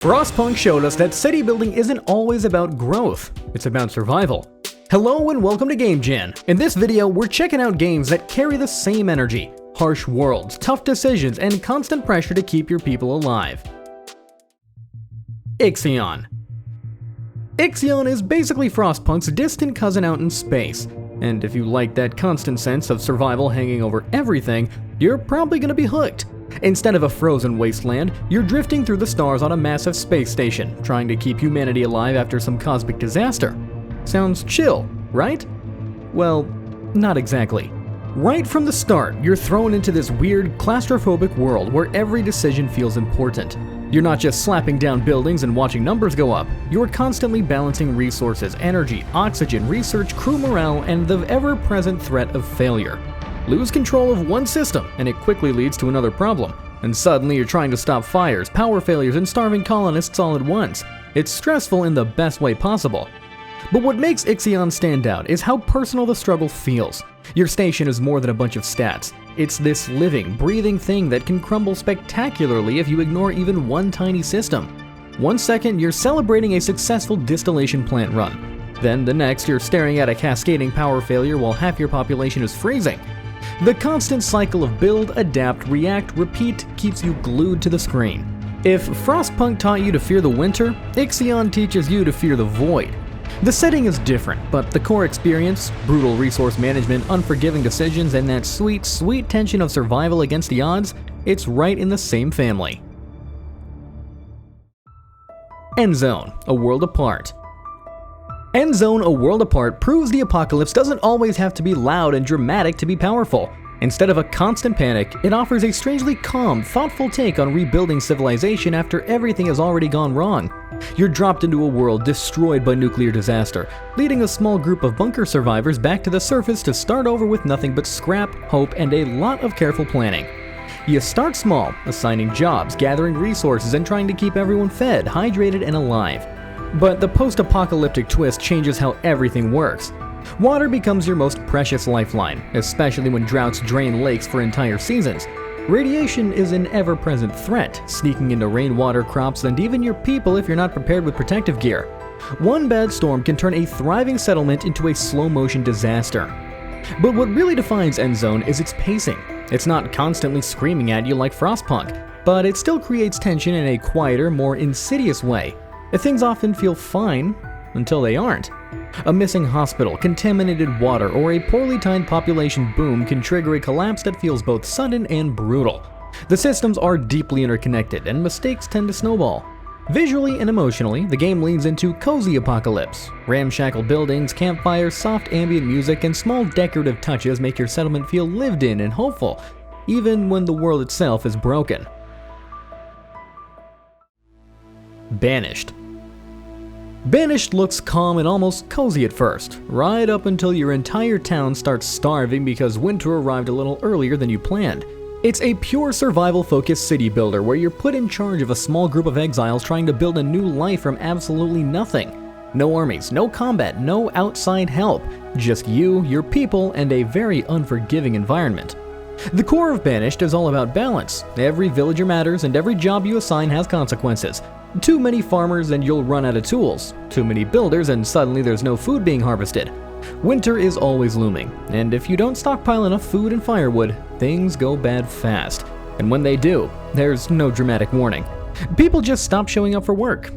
Frostpunk showed us that city building isn't always about growth, it's about survival. Hello and welcome to GameGen. In this video, we're checking out games that carry the same energy, harsh worlds, tough decisions, and constant pressure to keep your people alive. IXION. IXION is basically Frostpunk's distant cousin out in space, and if you like that constant sense of survival hanging over everything, you're probably gonna be hooked. Instead of a frozen wasteland, you're drifting through the stars on a massive space station, trying to keep humanity alive after some cosmic disaster. Sounds chill, right? Well, not exactly. Right from the start, you're thrown into this weird, claustrophobic world where every decision feels important. You're not just slapping down buildings and watching numbers go up, you're constantly balancing resources, energy, oxygen, research, crew morale, and the ever-present threat of failure. Lose control of one system, and it quickly leads to another problem. And suddenly you're trying to stop fires, power failures, and starving colonists all at once. It's stressful in the best way possible. But what makes IXION stand out is how personal the struggle feels. Your station is more than a bunch of stats. It's this living, breathing thing that can crumble spectacularly if you ignore even one tiny system. One second, you're celebrating a successful distillation plant run. Then the next, you're staring at a cascading power failure while half your population is freezing. The constant cycle of build, adapt, react, repeat keeps you glued to the screen. If Frostpunk taught you to fear the winter, IXION teaches you to fear the void. The setting is different, but the core experience, brutal resource management, unforgiving decisions, and that sweet, sweet tension of survival against the odds, it's right in the same family. Endzone, A World Apart. Endzone, A World Apart proves the apocalypse doesn't always have to be loud and dramatic to be powerful. Instead of a constant panic, it offers a strangely calm, thoughtful take on rebuilding civilization after everything has already gone wrong. You're dropped into a world destroyed by nuclear disaster, leading a small group of bunker survivors back to the surface to start over with nothing but scrap, hope, and a lot of careful planning. You start small, assigning jobs, gathering resources, and trying to keep everyone fed, hydrated, and alive. But the post-apocalyptic twist changes how everything works. Water becomes your most precious lifeline, especially when droughts drain lakes for entire seasons. Radiation is an ever-present threat, sneaking into rainwater, crops, and even your people if you're not prepared with protective gear. One bad storm can turn a thriving settlement into a slow-motion disaster. But what really defines Endzone is its pacing. It's not constantly screaming at you like Frostpunk, but it still creates tension in a quieter, more insidious way. Things often feel fine until they aren't. A missing hospital, contaminated water, or a poorly timed population boom can trigger a collapse that feels both sudden and brutal. The systems are deeply interconnected, and mistakes tend to snowball. Visually and emotionally, the game leans into cozy apocalypse. Ramshackle buildings, campfires, soft ambient music, and small decorative touches make your settlement feel lived in and hopeful, even when the world itself is broken. Banished. Banished looks calm and almost cozy at first, right up until your entire town starts starving because winter arrived a little earlier than you planned. It's a pure survival-focused city builder where you're put in charge of a small group of exiles trying to build a new life from absolutely nothing. No armies, no combat, no outside help, just you, your people, and a very unforgiving environment. The core of Banished is all about balance. Every villager matters and every job you assign has consequences. Too many farmers and you'll run out of tools. Too many builders and suddenly there's no food being harvested. Winter is always looming, and if you don't stockpile enough food and firewood, things go bad fast. And when they do, there's no dramatic warning. People just stop showing up for work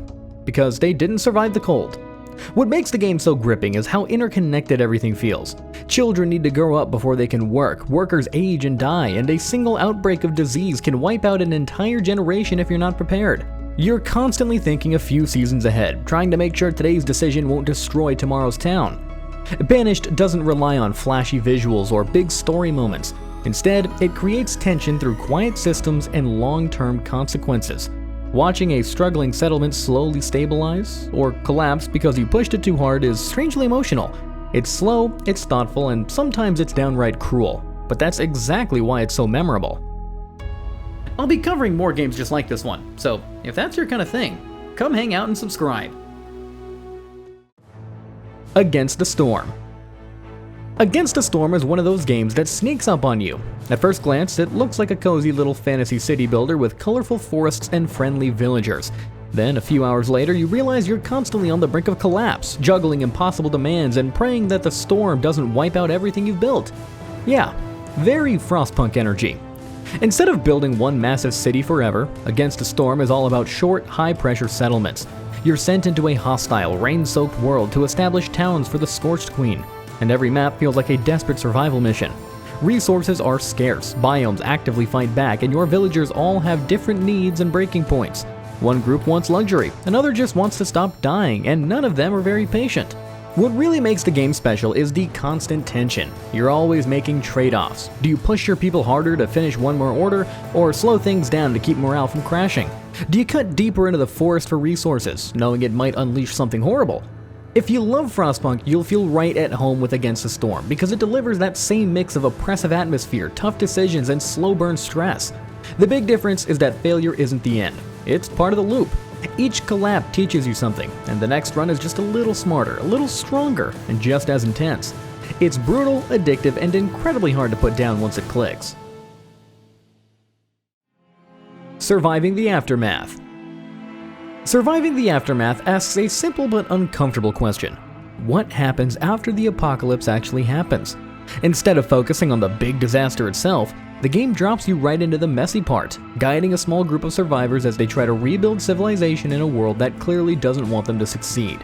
because they didn't survive the cold. What makes the game so gripping is how interconnected everything feels. Children need to grow up before they can work, workers age and die, and a single outbreak of disease can wipe out an entire generation if you're not prepared. You're constantly thinking a few seasons ahead, trying to make sure today's decision won't destroy tomorrow's town. Banished doesn't rely on flashy visuals or big story moments. Instead, it creates tension through quiet systems and long-term consequences. Watching a struggling settlement slowly stabilize or collapse because you pushed it too hard is strangely emotional. It's slow, it's thoughtful, and sometimes it's downright cruel. But that's exactly why it's so memorable. I'll be covering more games just like this one, so if that's your kind of thing, come hang out and subscribe. Against the Storm. Against the Storm is one of those games that sneaks up on you. At first glance, it looks like a cozy little fantasy city builder with colorful forests and friendly villagers. Then, a few hours later, you realize you're constantly on the brink of collapse, juggling impossible demands and praying that the storm doesn't wipe out everything you've built. Yeah, very Frostpunk energy. Instead of building one massive city forever, Against a Storm is all about short, high-pressure settlements. You're sent into a hostile, rain-soaked world to establish towns for the Scorched Queen, and every map feels like a desperate survival mission. Resources are scarce, biomes actively fight back, and your villagers all have different needs and breaking points. One group wants luxury, another just wants to stop dying, and none of them are very patient. What really makes the game special is the constant tension. You're always making trade-offs. Do you push your people harder to finish one more order, or slow things down to keep morale from crashing? Do you cut deeper into the forest for resources, knowing it might unleash something horrible? If you love Frostpunk, you'll feel right at home with Against the Storm, because it delivers that same mix of oppressive atmosphere, tough decisions, and slow burn stress. The big difference is that failure isn't the end. It's part of the loop. Each collab teaches you something, and the next run is just a little smarter, a little stronger, and just as intense. It's brutal, addictive, and incredibly hard to put down once it clicks. Surviving the Aftermath. Surviving the Aftermath asks a simple but uncomfortable question. What happens after the apocalypse actually happens? Instead of focusing on the big disaster itself, the game drops you right into the messy part, guiding a small group of survivors as they try to rebuild civilization in a world that clearly doesn't want them to succeed.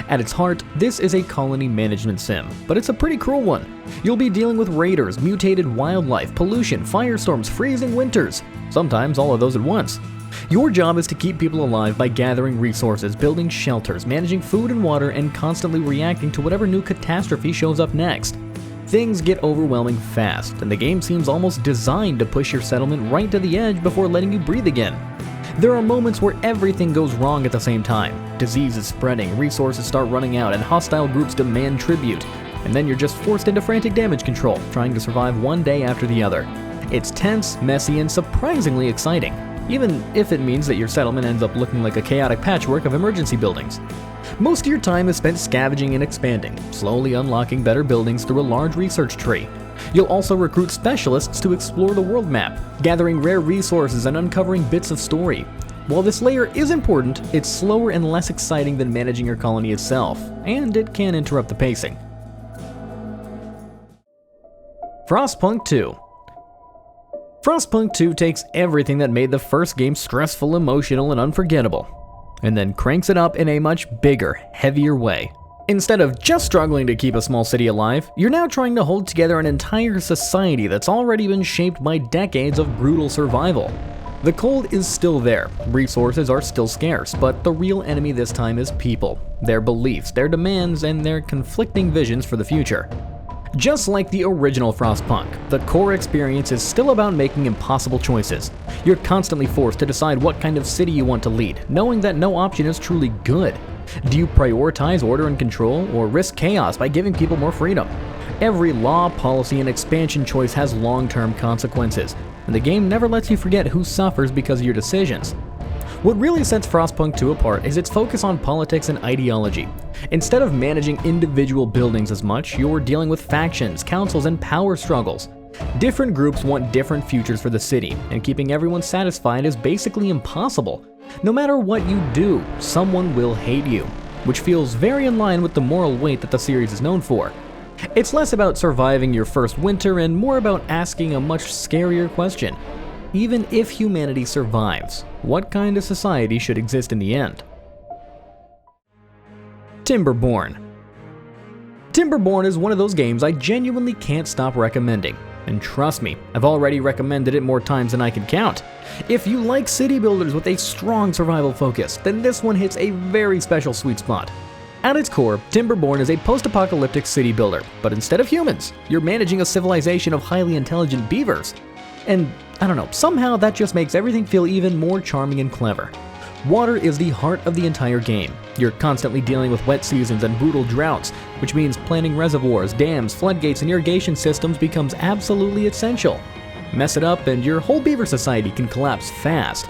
At its heart, this is a colony management sim, but it's a pretty cruel one. You'll be dealing with raiders, mutated wildlife, pollution, firestorms, freezing winters, sometimes all of those at once. Your job is to keep people alive by gathering resources, building shelters, managing food and water, and constantly reacting to whatever new catastrophe shows up next. Things get overwhelming fast, and the game seems almost designed to push your settlement right to the edge before letting you breathe again. There are moments where everything goes wrong at the same time. Disease is spreading, resources start running out, and hostile groups demand tribute. And then you're just forced into frantic damage control, trying to survive one day after the other. It's tense, messy, and surprisingly exciting, even if it means that your settlement ends up looking like a chaotic patchwork of emergency buildings. Most of your time is spent scavenging and expanding, slowly unlocking better buildings through a large research tree. You'll also recruit specialists to explore the world map, gathering rare resources and uncovering bits of story. While this layer is important, it's slower and less exciting than managing your colony itself, and it can interrupt the pacing. Frostpunk 2. Frostpunk 2 takes everything that made the first game stressful, emotional, and unforgettable, and then cranks it up in a much bigger, heavier way. Instead of just struggling to keep a small city alive, you're now trying to hold together an entire society that's already been shaped by decades of brutal survival. The cold is still there, resources are still scarce, but the real enemy this time is people, their beliefs, their demands, and their conflicting visions for the future. Just like the original Frostpunk, the core experience is still about making impossible choices. You're constantly forced to decide what kind of city you want to lead, knowing that no option is truly good. Do you prioritize order and control, or risk chaos by giving people more freedom? Every law, policy, and expansion choice has long-term consequences, and the game never lets you forget who suffers because of your decisions. What really sets Frostpunk 2 apart is its focus on politics and ideology. Instead of managing individual buildings as much, you're dealing with factions, councils, and power struggles. Different groups want different futures for the city, and keeping everyone satisfied is basically impossible. No matter what you do, someone will hate you, which feels very in line with the moral weight that the series is known for. It's less about surviving your first winter and more about asking a much scarier question. Even if humanity survives, what kind of society should exist in the end? Timberborn. Timberborn is one of those games I genuinely can't stop recommending. And trust me, I've already recommended it more times than I can count. If you like city builders with a strong survival focus, then this one hits a very special sweet spot. At its core, Timberborn is a post-apocalyptic city builder, but instead of humans, you're managing a civilization of highly intelligent beavers. And I don't know, somehow that just makes everything feel even more charming and clever. Water is the heart of the entire game. You're constantly dealing with wet seasons and brutal droughts, which means planning reservoirs, dams, floodgates, and irrigation systems becomes absolutely essential. Mess it up and your whole beaver society can collapse fast.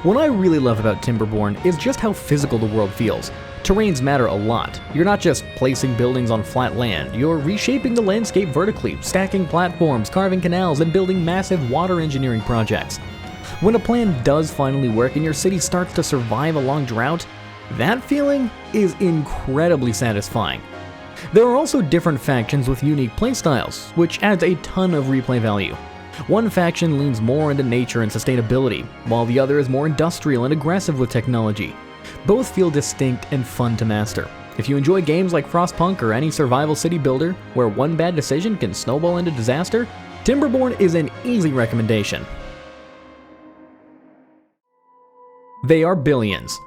What I really love about Timberborn is just how physical the world feels. Terrains matter a lot. You're not just placing buildings on flat land, you're reshaping the landscape vertically, stacking platforms, carving canals, and building massive water engineering projects. When a plan does finally work and your city starts to survive a long drought, that feeling is incredibly satisfying. There are also different factions with unique playstyles, which adds a ton of replay value. One faction leans more into nature and sustainability, while the other is more industrial and aggressive with technology. Both feel distinct and fun to master. If you enjoy games like Frostpunk or any survival city builder where one bad decision can snowball into disaster, Timberborn is an easy recommendation. They Are Billions.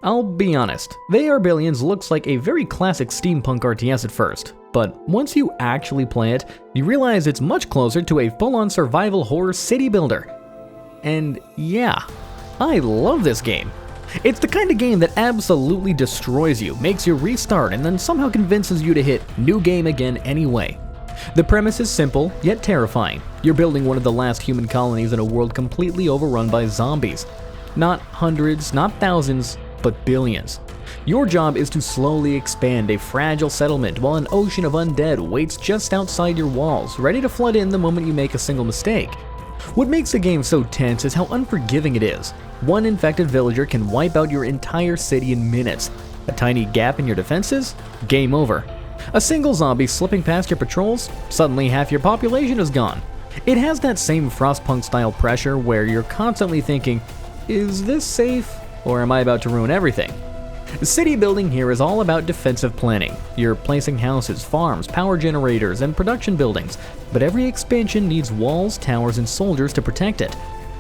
I'll be honest, They Are Billions looks like a very classic steampunk RTS at first, but once you actually play it, you realize it's much closer to a full-on survival horror city builder. And yeah, I love this game. It's the kind of game that absolutely destroys you, makes you restart, and then somehow convinces you to hit new game again anyway. The premise is simple, yet terrifying. You're building one of the last human colonies in a world completely overrun by zombies. Not hundreds, not thousands, but billions. Your job is to slowly expand a fragile settlement while an ocean of undead waits just outside your walls, ready to flood in the moment you make a single mistake. What makes the game so tense is how unforgiving it is. One infected villager can wipe out your entire city in minutes. A tiny gap in your defenses? Game over. A single zombie slipping past your patrols? Suddenly half your population is gone. It has that same Frostpunk style pressure where you're constantly thinking, is this safe? Or am I about to ruin everything? City building here is all about defensive planning. You're placing houses, farms, power generators, and production buildings, but every expansion needs walls, towers, and soldiers to protect it.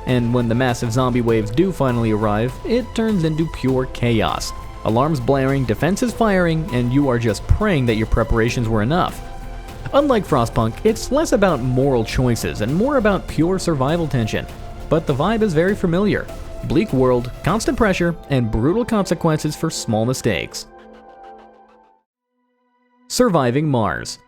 And when the massive zombie waves do finally arrive, it turns into pure chaos. Alarms blaring, defenses firing, and you are just praying that your preparations were enough. Unlike Frostpunk, it's less about moral choices and more about pure survival tension. But the vibe is very familiar. Bleak world, constant pressure, and brutal consequences for small mistakes. Surviving Mars.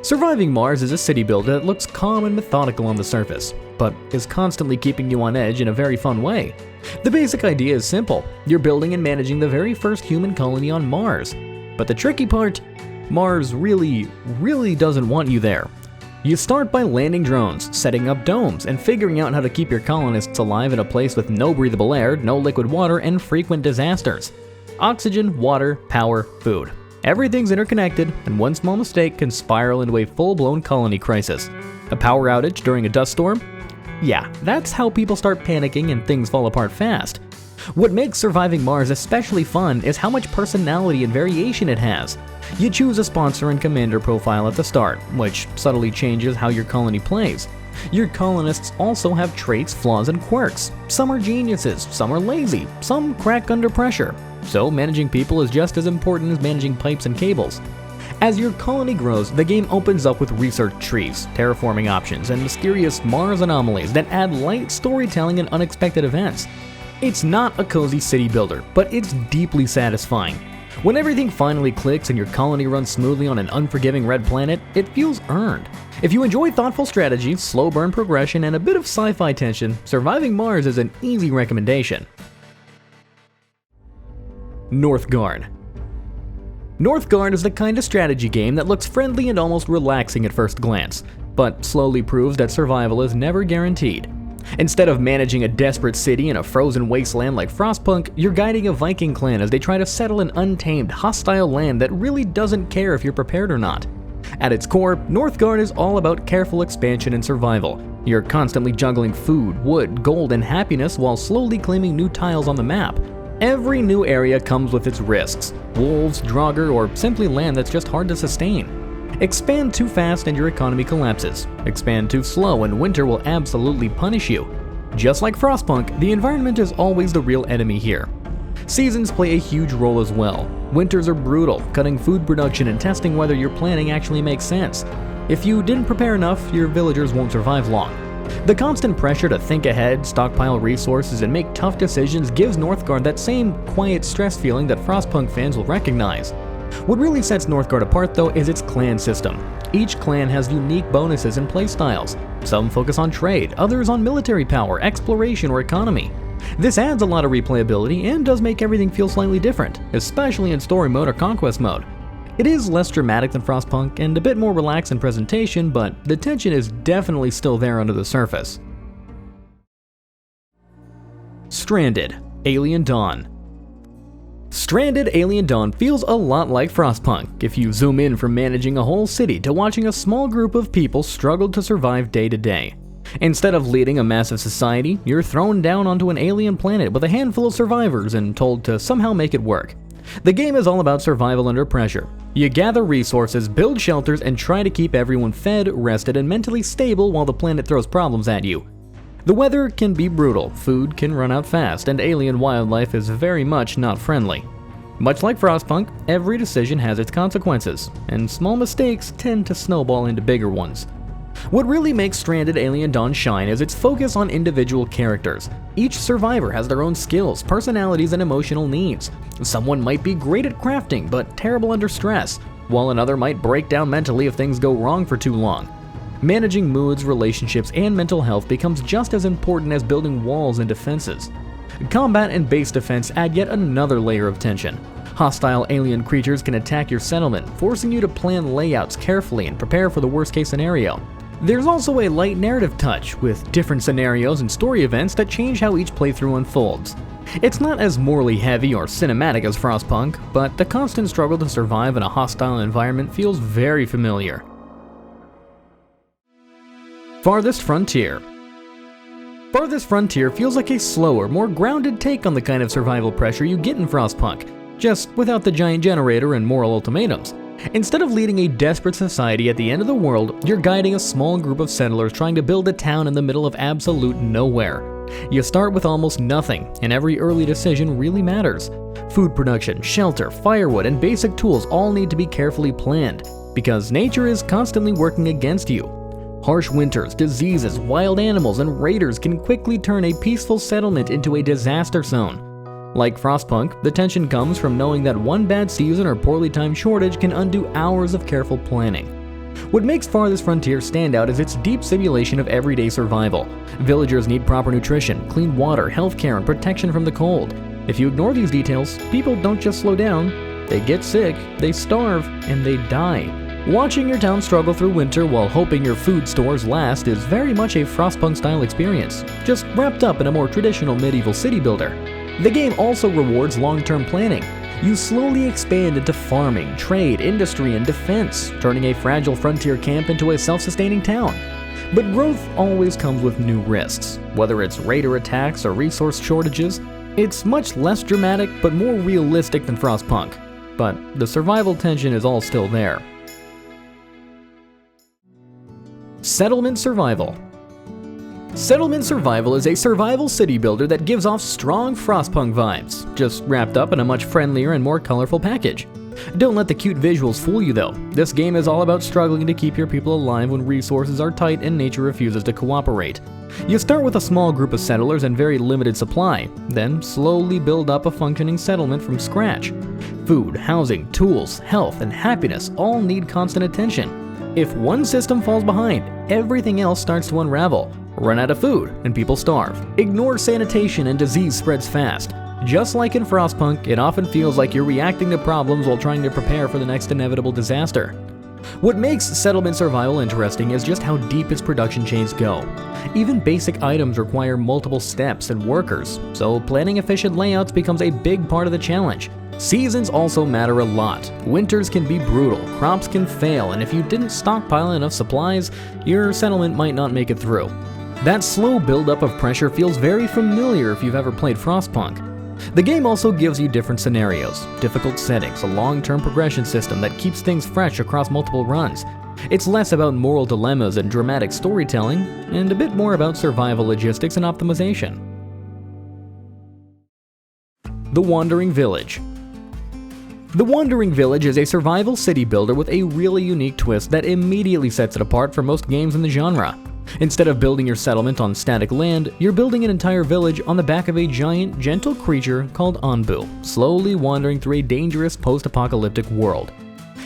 Surviving Mars is a city builder that looks calm and methodical on the surface, but is constantly keeping you on edge in a very fun way. The basic idea is simple. You're building and managing the very first human colony on Mars. But the tricky part, Mars really doesn't want you there. You start by landing drones, setting up domes, and figuring out how to keep your colonists alive in a place with no breathable air, no liquid water, and frequent disasters. Oxygen, water, power, food. Everything's interconnected, and one small mistake can spiral into a full-blown colony crisis. A power outage during a dust storm? Yeah, that's how people start panicking and things fall apart fast. What makes Surviving Mars especially fun is how much personality and variation it has. You choose a sponsor and commander profile at the start, which subtly changes how your colony plays. Your colonists also have traits, flaws, and quirks. Some are geniuses, some are lazy, some crack under pressure. So managing people is just as important as managing pipes and cables. As your colony grows, the game opens up with research trees, terraforming options, and mysterious Mars anomalies that add light storytelling and unexpected events. It's not a cozy city builder, but it's deeply satisfying. When everything finally clicks and your colony runs smoothly on an unforgiving red planet, it feels earned. If you enjoy thoughtful strategy, slow burn progression, and a bit of sci-fi tension, Surviving Mars is an easy recommendation. Northgard. Northgard is the kind of strategy game that looks friendly and almost relaxing at first glance, but slowly proves that survival is never guaranteed. Instead of managing a desperate city in a frozen wasteland like Frostpunk, you're guiding a Viking clan as they try to settle an untamed, hostile land that really doesn't care if you're prepared or not. At its core, Northgard is all about careful expansion and survival. You're constantly juggling food, wood, gold, and happiness while slowly claiming new tiles on the map. Every new area comes with its risks: wolves, Draugr, or simply land that's just hard to sustain. Expand too fast and your economy collapses. Expand too slow and winter will absolutely punish you. Just like Frostpunk, the environment is always the real enemy here. Seasons play a huge role as well. Winters are brutal, cutting food production and testing whether your planning actually makes sense. If you didn't prepare enough, your villagers won't survive long. The constant pressure to think ahead, stockpile resources, and make tough decisions gives Northgard that same quiet stress feeling that Frostpunk fans will recognize. What really sets Northgard apart though is its clan system. Each clan has unique bonuses and playstyles. Some focus on trade, others on military power, exploration, or economy. This adds a lot of replayability and does make everything feel slightly different, especially in story mode or conquest mode. It is less dramatic than Frostpunk and a bit more relaxed in presentation, but the tension is definitely still there under the surface. Stranded: Alien Dawn. Stranded: Alien Dawn feels a lot like Frostpunk if you zoom in from managing a whole city to watching a small group of people struggle to survive day to day. Instead of leading a massive society, you're thrown down onto an alien planet with a handful of survivors and told to somehow make it work. The game is all about survival under pressure. You gather resources, build shelters, and try to keep everyone fed, rested, and mentally stable while the planet throws problems at you. The weather can be brutal, food can run out fast, and alien wildlife is very much not friendly. Much like Frostpunk, every decision has its consequences, and small mistakes tend to snowball into bigger ones. What really makes Stranded: Alien Dawn shine is its focus on individual characters. Each survivor has their own skills, personalities, and emotional needs. Someone might be great at crafting, but terrible under stress, while another might break down mentally if things go wrong for too long. Managing moods, relationships, and mental health becomes just as important as building walls and defenses. Combat and base defense add yet another layer of tension. Hostile alien creatures can attack your settlement, forcing you to plan layouts carefully and prepare for the worst-case scenario. There's also a light narrative touch, with different scenarios and story events that change how each playthrough unfolds. It's not as morally heavy or cinematic as Frostpunk, but the constant struggle to survive in a hostile environment feels very familiar. Farthest Frontier. Farthest Frontier feels like a slower, more grounded take on the kind of survival pressure you get in Frostpunk, just without the giant generator and moral ultimatums. Instead of leading a desperate society at the end of the world, you're guiding a small group of settlers trying to build a town in the middle of absolute nowhere. You start with almost nothing, and every early decision really matters. Food production, shelter, firewood, and basic tools all need to be carefully planned, because nature is constantly working against you. Harsh winters, diseases, wild animals, and raiders can quickly turn a peaceful settlement into a disaster zone. Like Frostpunk, the tension comes from knowing that one bad season or poorly timed shortage can undo hours of careful planning. What makes Farthest Frontier stand out is its deep simulation of everyday survival. Villagers need proper nutrition, clean water, healthcare, and protection from the cold. If you ignore these details, people don't just slow down, they get sick, they starve, and they die. Watching your town struggle through winter while hoping your food stores last is very much a Frostpunk-style experience, just wrapped up in a more traditional medieval city builder. The game also rewards long-term planning. You slowly expand into farming, trade, industry, and defense, turning a fragile frontier camp into a self-sustaining town. But growth always comes with new risks. Whether it's raider attacks or resource shortages, it's much less dramatic but more realistic than Frostpunk. But the survival tension is all still there. Settlement Survival. Settlement Survival is a survival city builder that gives off strong Frostpunk vibes, just wrapped up in a much friendlier and more colorful package. Don't let the cute visuals fool you though. This game is all about struggling to keep your people alive when resources are tight and nature refuses to cooperate. You start with a small group of settlers and very limited supply, then slowly build up a functioning settlement from scratch. Food, housing, tools, health, and happiness all need constant attention. If one system falls behind, everything else starts to unravel. Run out of food, and people starve. Ignore sanitation, and disease spreads fast. Just like in Frostpunk, it often feels like you're reacting to problems while trying to prepare for the next inevitable disaster. What makes Settlement Survival interesting is just how deep its production chains go. Even basic items require multiple steps and workers, so planning efficient layouts becomes a big part of the challenge. Seasons also matter a lot. Winters can be brutal, crops can fail, and if you didn't stockpile enough supplies, your settlement might not make it through. That slow buildup of pressure feels very familiar if you've ever played Frostpunk. The game also gives you different scenarios, difficult settings, a long-term progression system that keeps things fresh across multiple runs. It's less about moral dilemmas and dramatic storytelling, and a bit more about survival logistics and optimization. The Wandering Village. The Wandering Village is a survival city builder with a really unique twist that immediately sets it apart from most games in the genre. Instead of building your settlement on static land, you're building an entire village on the back of a giant, gentle creature called Onbu, slowly wandering through a dangerous post-apocalyptic world.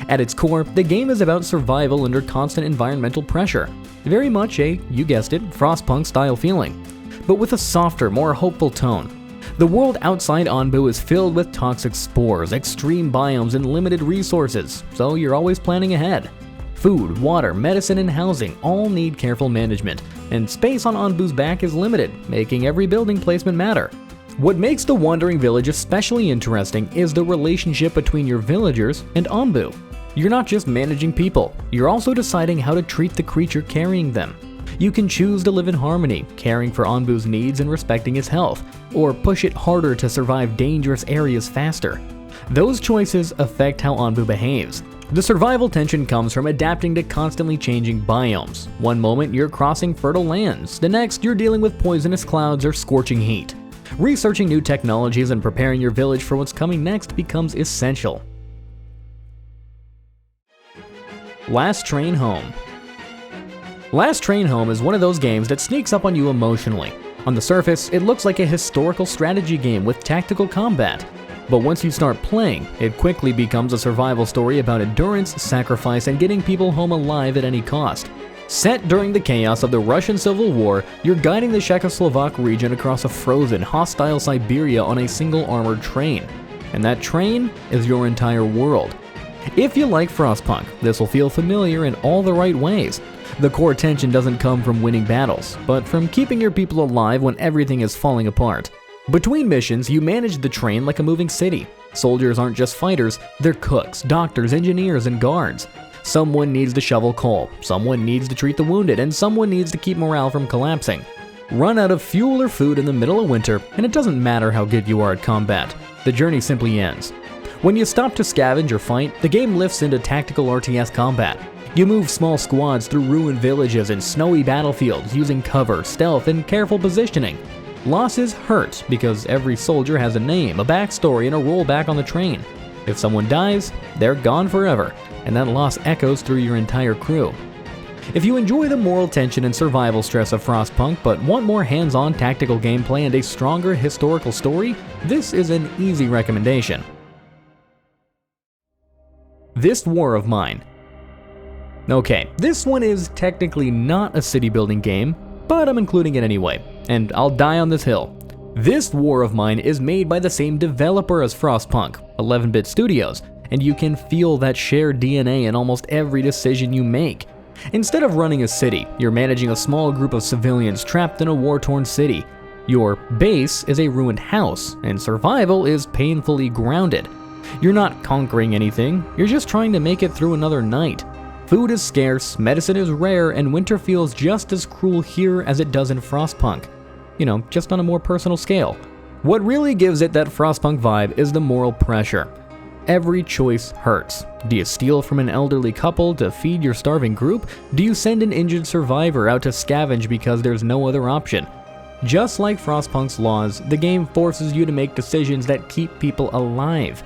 At its core, the game is about survival under constant environmental pressure. Very much a, you guessed it, Frostpunk-style feeling, but with a softer, more hopeful tone. The world outside Onbu is filled with toxic spores, extreme biomes, and limited resources, so you're always planning ahead. Food, water, medicine, and housing all need careful management, and space on Onbu's back is limited, making every building placement matter. What makes the Wandering Village especially interesting is the relationship between your villagers and Onbu. You're not just managing people, you're also deciding how to treat the creature carrying them. You can choose to live in harmony, caring for Onbu's needs and respecting its health, or push it harder to survive dangerous areas faster. Those choices affect how Onbu behaves. The survival tension comes from adapting to constantly changing biomes. One moment you're crossing fertile lands, the next you're dealing with poisonous clouds or scorching heat. Researching new technologies and preparing your village for what's coming next becomes essential. Last Train Home. Last Train Home is one of those games that sneaks up on you emotionally. On the surface, it looks like a historical strategy game with tactical combat. But once you start playing, it quickly becomes a survival story about endurance, sacrifice, and getting people home alive at any cost. Set during the chaos of the Russian Civil War, you're guiding the Czechoslovak region across a frozen, hostile Siberia on a single armored train. And that train is your entire world. If you like Frostpunk, this will feel familiar in all the right ways. The core tension doesn't come from winning battles, but from keeping your people alive when everything is falling apart. Between missions, you manage the train like a moving city. Soldiers aren't just fighters, they're cooks, doctors, engineers, and guards. Someone needs to shovel coal, someone needs to treat the wounded, and someone needs to keep morale from collapsing. Run out of fuel or food in the middle of winter, and it doesn't matter how good you are at combat. The journey simply ends. When you stop to scavenge or fight, the game lifts into tactical RTS combat. You move small squads through ruined villages and snowy battlefields using cover, stealth, and careful positioning. Losses hurt because every soldier has a name, a backstory, and a rollback on the train. If someone dies, they're gone forever, and that loss echoes through your entire crew. If you enjoy the moral tension and survival stress of Frostpunk but want more hands-on tactical gameplay and a stronger historical story, this is an easy recommendation. This War of Mine. Okay, this one is technically not a city building game, but I'm including it anyway, and I'll die on this hill. This War of Mine is made by the same developer as Frostpunk, 11-bit Studios, and you can feel that shared DNA in almost every decision you make. Instead of running a city, you're managing a small group of civilians trapped in a war-torn city. Your base is a ruined house, and survival is painfully grounded. You're not conquering anything, you're just trying to make it through another night. Food is scarce, medicine is rare, and winter feels just as cruel here as it does in Frostpunk. You know, just on a more personal scale. What really gives it that Frostpunk vibe is the moral pressure. Every choice hurts. Do you steal from an elderly couple to feed your starving group? Do you send an injured survivor out to scavenge because there's no other option? Just like Frostpunk's laws, the game forces you to make decisions that keep people alive,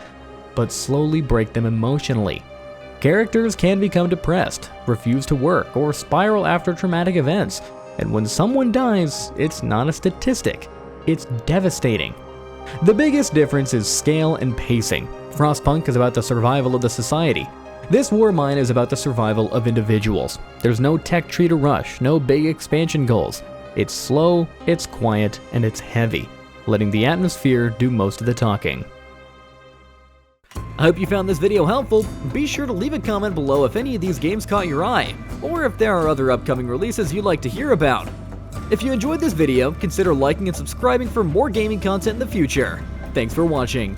but slowly break them emotionally. Characters can become depressed, refuse to work, or spiral after traumatic events, and when someone dies, it's not a statistic, it's devastating. The biggest difference is scale and pacing. Frostpunk is about the survival of the society. This War of Mine is about the survival of individuals. There's no tech tree to rush, no big expansion goals. It's slow, it's quiet, and it's heavy, letting the atmosphere do most of the talking. I hope you found this video helpful. Be sure to leave a comment below if any of these games caught your eye, or if there are other upcoming releases you'd like to hear about. If you enjoyed this video, consider liking and subscribing for more gaming content in the future. Thanks for watching.